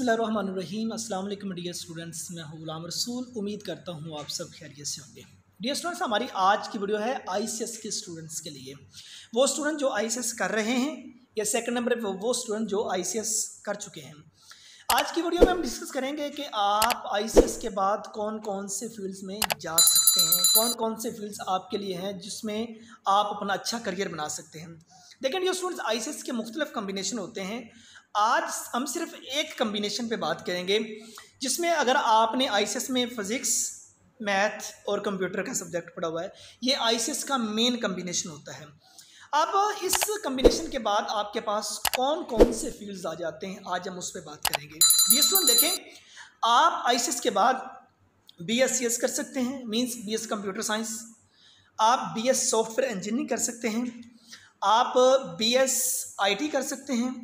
बिस्मिल्लाहिर्रहमानिर्रहीम। अस्सलाम वालेकुम डियर स्टूडेंट्स, मैं हूं गुलाम रसूल। उम्मीद करता हूं आप सब खैरियत से होंगे। डियर स्टूडेंट्स, हमारी आज की वीडियो है आईसीएस के स्टूडेंट्स के लिए। वो स्टूडेंट जो आईसीएस कर रहे हैं या सेकंड नंबर पे वो स्टूडेंट जो आईसीएस कर चुके हैं। आज की वीडियो में हम डिस्कस करेंगे कि आप आईसीएस के बाद कौन कौन से फील्ड्स में जा सकते हैं, कौन कौन से फील्ड्स आपके लिए हैं जिसमें आप अपना अच्छा करियर बना सकते हैं। देखिए डियर स्टूडेंट्स, आईसीएस के मुख्तलिफ कम्बिनेशन होते हैं। आज हम सिर्फ एक कम्बिनेशन पे बात करेंगे जिसमें अगर आपने आईसीएस में फिज़िक्स, मैथ और कंप्यूटर का सब्जेक्ट पढ़ा हुआ है, ये आईसीएस का मेन कम्बिनेशन होता है। अब इस कम्बिनेशन के बाद आपके पास कौन कौन से फील्ड्स आ जाते हैं, आज हम उस पर बात करेंगे। ये स्टूडेंट देखें, आप आईसीएस के बाद बीएससीएस कर सकते हैं, मींस बीएस कंप्यूटर साइंस। आप बीएस सॉफ्टवेयर इंजीनियरिंग कर सकते हैं, आप बीएस आईटी कर सकते हैं,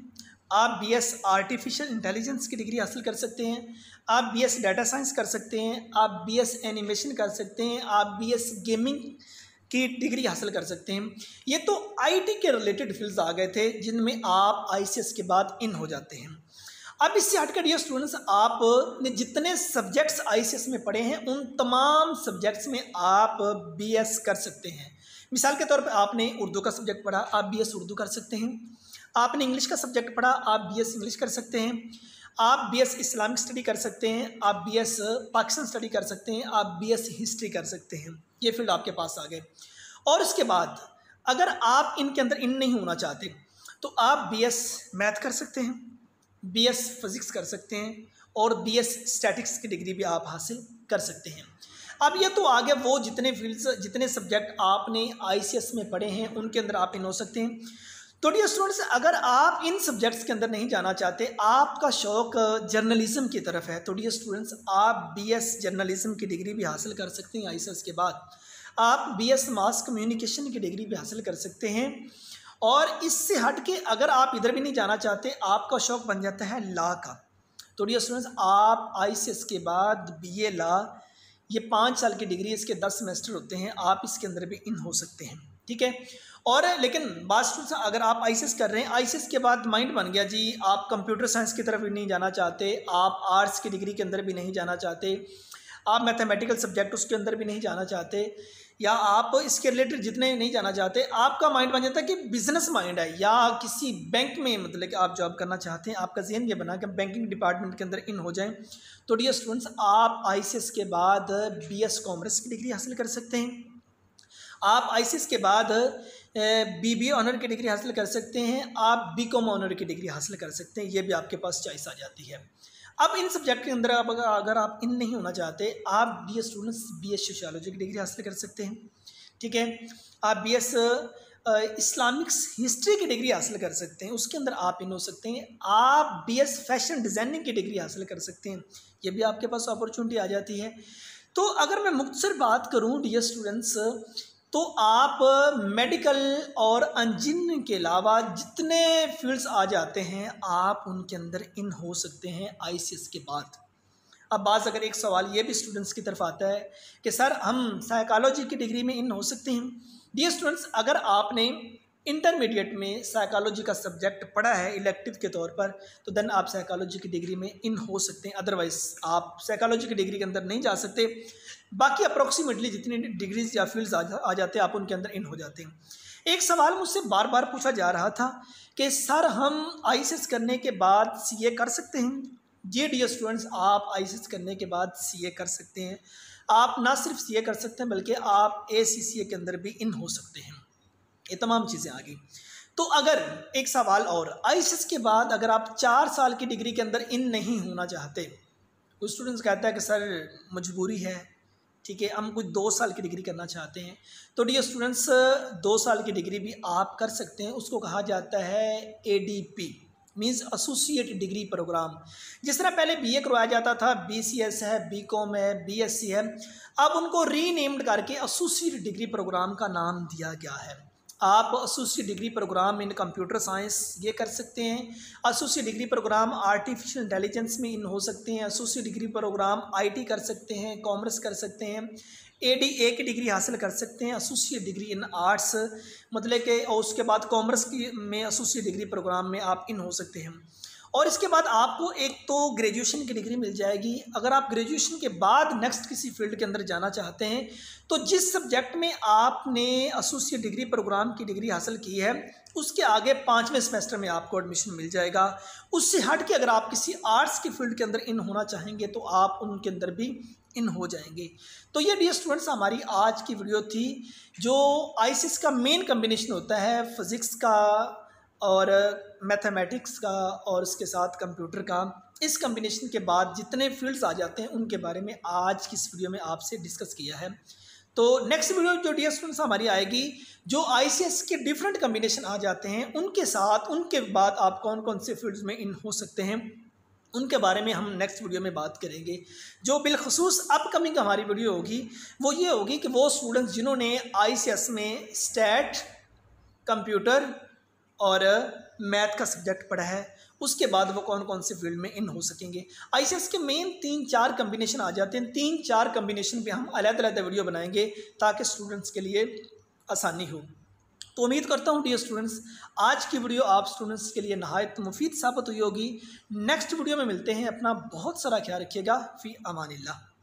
आप बीएस आर्टिफिशियल इंटेलिजेंस की डिग्री हासिल कर सकते हैं, आप बीएस डाटा साइंस कर सकते हैं, आप बीएस एनिमेशन कर सकते हैं, आप बीएस गेमिंग की डिग्री हासिल कर सकते हैं। ये तो आईटी के रिलेटेड फील्ड्स आ गए थे जिनमें आप आईसीएस के बाद इन हो जाते हैं। अब इससे हटकर डियर स्टूडेंट्स, आपने जितने सब्जेक्ट्स आईसीएस में पढ़े हैं उन तमाम सब्जेक्ट्स में आप बीएस कर सकते हैं। मिसाल के तौर पर आपने उर्दू का सब्जेक्ट पढ़ा, आप बीएस उर्दू कर सकते हैं। आपने इंग्लिश का सब्जेक्ट पढ़ा, आप बीएस इंग्लिश कर सकते हैं। आप बीएस इस्लामिक स्टडी कर सकते हैं, आप बीएस पाकिस्तान स्टडी कर सकते हैं, आप बीएस हिस्ट्री कर सकते हैं। ये फील्ड आपके पास आ गए। और उसके बाद अगर आप इनके अंदर इन नहीं होना चाहते तो आप बीएस मैथ कर सकते हैं, बीएस फिजिक्स कर सकते हैं और बीएस स्टैटिक्स की डिग्री भी आप हासिल कर सकते हैं। अब ये तो आगे वो जितने फील्ड्स, जितने सब्जेक्ट आपने आईसीएस में पढ़े हैं उनके अंदर आप इन हो सकते हैं। तो डियर स्टूडेंट्स, अगर आप इन सब्जेक्ट्स के अंदर नहीं जाना चाहते, आपका शौक जर्नलिज्म की तरफ है, तो डियर स्टूडेंट्स आप बीएस जर्नलिज्म की डिग्री भी हासिल कर सकते हैं। आईसीएस के बाद आप बीएस मास कम्युनिकेशन की डिग्री भी हासिल कर सकते हैं। और इससे हट के अगर आप इधर भी नहीं जाना चाहते, आपका शौक बन जाता है लॉ का, तो डियर स्टूडेंट्स आप आईसीएस के बाद बीए लॉ, ये 5 साल की डिग्री, इसके 10 सेमेस्टर होते हैं, आप इसके अंदर भी इन हो सकते हैं। ठीक है। और लेकिन बात स्टूडेंट्स, अगर आप आईसीएस कर रहे हैं, आईसीएस के बाद माइंड बन गया जी आप कंप्यूटर साइंस की तरफ भी नहीं जाना चाहते, आप आर्ट्स की डिग्री के अंदर भी नहीं जाना चाहते, आप मैथमेटिकल सब्जेक्ट उसके अंदर भी नहीं जाना चाहते, या आप इसके रिलेटेड जितने नहीं जाना चाहते, आपका माइंड बन जाता है कि बिजनेस माइंड है या किसी बैंक में मतलब कि आप जॉब करना चाहते हैं, आपका ज़हन ये बना कि बैंकिंग डिपार्टमेंट के अंदर इन हो जाएं, तो डियर स्टूडेंट्स आप आईसीएस के बाद बीएस कॉमर्स की डिग्री हासिल कर सकते हैं। आप आईसीएस के बाद बीबीए ऑनर की डिग्री हासिल कर सकते हैं, आप बीकॉम ऑनर की डिग्री हासिल कर सकते हैं। ये भी आपके पास चॉइस आ जाती है। अब इन सब्जेक्ट के अंदर अगर आप इन नहीं होना चाहते, आप बीएस स्टूडेंट्स बीएस सोशियोलॉजी की डिग्री हासिल कर सकते हैं। ठीक है। आप बीएस इस्लामिक्स हिस्ट्री की डिग्री हासिल कर सकते हैं, उसके अंदर आप इन हो सकते हैं। आप बीएस फैशन डिज़ाइनिंग की डिग्री हासिल कर सकते हैं, ये भी आपके पास अपॉर्चुनिटी आ जाती है। तो अगर मैं मुख्तसर बात करूँ डियर स्टूडेंट्स, तो आप मेडिकल और इंजीनियरिंग के अलावा जितने फील्ड्स आ जाते हैं आप उनके अंदर इन हो सकते हैं आईसीएस के बाद। अब बाज़ अगर एक सवाल ये भी स्टूडेंट्स की तरफ आता है कि सर हम साइकोलॉजी की डिग्री में इन हो सकते हैं। डियर स्टूडेंट्स, अगर आपने इंटरमीडिएट में साइकोलॉजी का सब्जेक्ट पढ़ा है इलेक्टिव के तौर पर, तो देन आप साइकोलॉजी की डिग्री में इन हो सकते हैं। अदरवाइज आप साइकोलॉजी की डिग्री के अंदर नहीं जा सकते। बाकी अप्रोक्सीमेटली जितनी डिग्रीज या फील्ड्स आ जाते हैं आप उनके अंदर इन हो जाते हैं। एक सवाल मुझसे बार बार पूछा जा रहा था कि सर हम आईसीएस करने के बाद सीए कर सकते हैं। जी डियर स्टूडेंट्स, आप आईसीएस करने के बाद सीए कर सकते हैं। आप ना सिर्फ सीए कर सकते हैं बल्कि आप एसीसीए के अंदर भी इन हो सकते हैं। ये तमाम चीज़ें आ गई। तो अगर एक सवाल और, आईसीएस के बाद अगर आप 4 साल की डिग्री के अंदर इन नहीं होना चाहते, कुछ स्टूडेंट्स कहता है कि सर मजबूरी है, ठीक है, हम कुछ 2 साल की डिग्री करना चाहते हैं, तो डियर स्टूडेंट्स 2 साल की डिग्री भी आप कर सकते हैं। उसको कहा जाता है ADP, means associate degree program. जिस तरह पहले बीए करवाया जाता था, बीसीएस है, बीकॉम है, बीएससी है, अब उनको रीनेम्ड करके एसोसिएट डिग्री प्रोग्राम का नाम दिया गया है। आप associate degree program in computer science ये कर सकते हैं, associate degree program artificial intelligence में इन हो सकते हैं, एसोसिएट डिग्री प्रोग्राम आईटी कर सकते हैं, कॉमर्स कर सकते हैं, एडीए की डिग्री हासिल कर सकते हैं, एसोसिएट डिग्री इन आर्ट्स मतलब कि, और उसके बाद कॉमर्स की में एसोसिएट डिग्री प्रोग्राम में आप इन हो सकते हैं। और इसके बाद आपको एक तो ग्रेजुएशन की डिग्री मिल जाएगी। अगर आप ग्रेजुएशन के बाद नेक्स्ट किसी फील्ड के अंदर जाना चाहते हैं तो जिस सब्जेक्ट में आपने एसोसिएट डिग्री प्रोग्राम की डिग्री हासिल की है उसके आगे 5वें सेमेस्टर में आपको एडमिशन मिल जाएगा। उससे हट के अगर आप किसी आर्ट्स की फील्ड के अंदर इन होना चाहेंगे तो आप उनके अंदर भी इन हो जाएंगे। तो ये डियर स्टूडेंट्स हमारी आज की वीडियो थी। जो आईसीएस का मेन कम्बिनेशन होता है फिज़िक्स का और मैथमेटिक्स का और उसके साथ कंप्यूटर का, इस कम्बिनेशन के बाद जितने फील्ड्स आ जाते हैं उनके बारे में आज की इस वीडियो में आपसे डिस्कस किया है। तो नेक्स्ट वीडियो जो डियर स्टूडेंट्स हमारी आएगी, जो आईसीएस के डिफरेंट कम्बिनेशन आ जाते हैं उनके साथ उनके बाद आप कौन कौन से फील्ड्स में इन हो सकते हैं उनके बारे में हम नेक्स्ट वीडियो में बात करेंगे। जो बिलखसूस अपकमिंग हमारी वीडियो होगी वो ये होगी कि वो स्टूडेंट्स जिन्होंने आईसीएस में स्टैट, कंप्यूटर और मैथ का सब्जेक्ट पढ़ा है उसके बाद वो कौन कौन से फील्ड में इन हो सकेंगे। आईसीएस के मेन 3-4 कम्बिनेशन आ जाते हैं। 3-4 कम्बिनेशन पे हम अलग-अलग वीडियो बनाएंगे ताकि स्टूडेंट्स के लिए आसानी हो। तो उम्मीद करता हूँ डियर स्टूडेंट्स आज की वीडियो आप स्टूडेंट्स के लिए नहायत मुफीद साबित हुई होगी। नेक्स्ट वीडियो में मिलते हैं। अपना बहुत सारा ख्याल रखिएगा। फ़ी अमानिल्लाह।